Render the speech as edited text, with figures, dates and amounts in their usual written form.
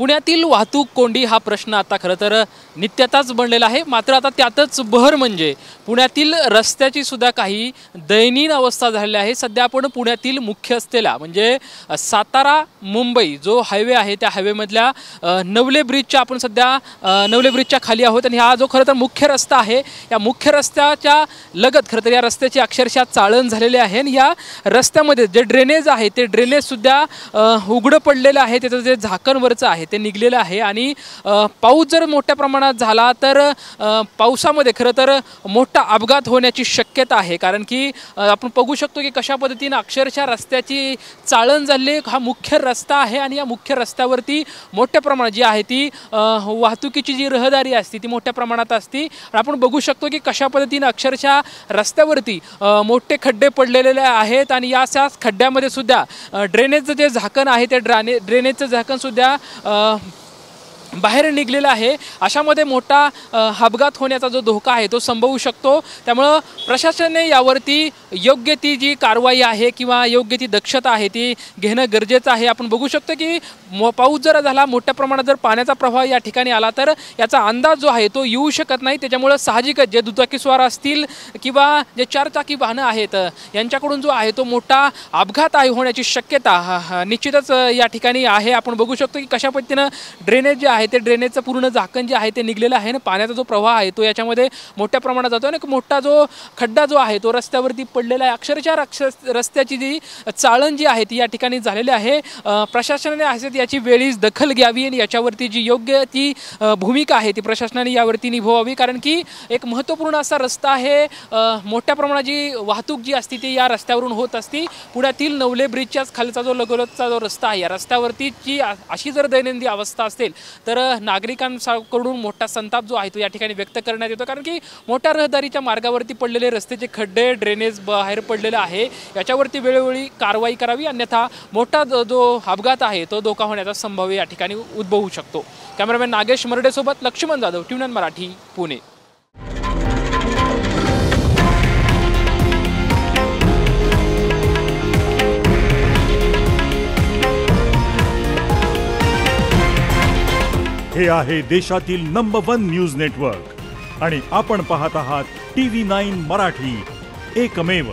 पुण्यातील वाहतूक कोंडी हा प्रश्न आता खरं तर नित्यताच बनलेला आहे। मात्र आता त्यातच बहर म्हणजे पुण्यातील रस्त्याची सुद्धा काही दयनीय अवस्था झालेली आहे। सध्या आपण पुण्यातील मुख्य असलेला म्हणजे सातारा मुंबई जो हायवे आहे त्या हायवेमधल्या नवले ब्रिजच्या आपण सध्या नवले ब्रिजच्या खाली आहोत आणि हा जो खरं तर मुख्य रस्ता आहे या मुख्य रस्त्याच्या लगत खरं तर या रस्त्याची अक्षरशः चाळण झालेली आहे आणि या रस्त्यामध्ये जे ड्रेनेज आहे ते ड्रेनेज सुद्धा उघडं पडलेलं आहे। त्याचं जे झाकणवरचं आहे ते निघलेलं आहे आणि पाऊस जर मोठ्या प्रमाणात झाला तर पावसामध्ये खरं तर मोठा अपघात होण्याची शक्यता आहे। कारण की आपण बघू शकतो की कशा पद्धतीने अक्षरशः रस्त्याची चाळण झाली। हा मुख्य रस्ता आहे आणि या मुख्य रस्त्यावरती मोठ्या प्रमाणात जी आहे ती वाहतुकीची जी रहदारी असते ती मोठ्या प्रमाणात असते। आपण बघू शकतो की कशा पद्धतीने अक्षरशः रस्त्यावरती मोठे खड्डे पडलेले आहेत आणि या खड्ड्यामध्ये सुद्धा ड्रेनेजचं जे झाकण आहे ते ड्रेनेजचं झाकण सुद्धा बाहेर निघलेला आहे। अशामध्ये मोठा अपघात होण्याचा जो धोका आहे तो संभवू शकतो। त्यामुळे प्रशासनाने यावरती योग्य ती जी कारवाई आहे किंवा योग्य ती दक्षता आहे ती घेणं गरजेचं आहे। आपण बघू शकतो की पाऊस जर झाला मोठ्या प्रमाणात जर पाण्याचा प्रवाह या ठिकाणी आला तर याचा अंदाज जो आहे तो येऊ शकत नाही। त्याच्यामुळे साहजिकच जे दुचाकीस्वार असतील किंवा जे चारचाकी वाहनं आहेत यांच्याकडून जो आहे तो मोठा अपघात आहे होण्याची शक्यता निश्चितच या ठिकाणी आहे। आपण बघू शकतो की कशा पद्धतीने ड्रेनेज जे आहे ते ड्रेनेजचं पूर्ण झाकण जे आहे ते निघलेलं आहे आणि पाण्याचा जो प्रवाह आहे तो याच्यामध्ये मोठ्या प्रमाणात जातो आणि मोठा जो खड्डा जो आहे तो रस्त्यावरती पडलेला आहे। अक्षरशः रस्त्याची जी चाळण जी आहे ती या ठिकाणी झालेली आहे। प्रशासनाने असेच याची वेळीच दखल घ्यावी आणि याच्यावरती जी योग्य ती भूमिका आहे ती प्रशासनाने यावरती निभवावी। कारण की एक महत्त्वपूर्ण असा रस्ता आहे। मोठ्या प्रमाणात जी वाहतूक जी असते ती या रस्त्यावरून होत असते। पुण्यातील नवले ब्रिजच्याच खालचा जो लगतचा जो रस्ता आहे या रस्त्यावरती जी अशी जर दैनंदिन अवस्था असेल तर नागरिकांकडून मोठा संताप जो आहे तो या ठिकाणी व्यक्त करण्यात येतो। कारण की मोठ्या रहदारीच्या मार्गावरती पडलेले रस्त्याचे खड्डे ड्रेनेज बाहेर पडलेले आहे याच्यावरती वेळोवेळी कारवाई करावी अन्यथा मोठा जो अपघात आहे तो धोका होण्याचा संभाव्य या ठिकाणी उद्भवू शकतो। कॅमेरामॅन नागेश मर्डे सोबत लक्ष्मण जाधव, TVNN मराठी, पुणे। हे आहे देशातील नंबर 1 न्यूज नेटवर्क आणि आपण पाहत आहात TV9 मराठी, एकमेव।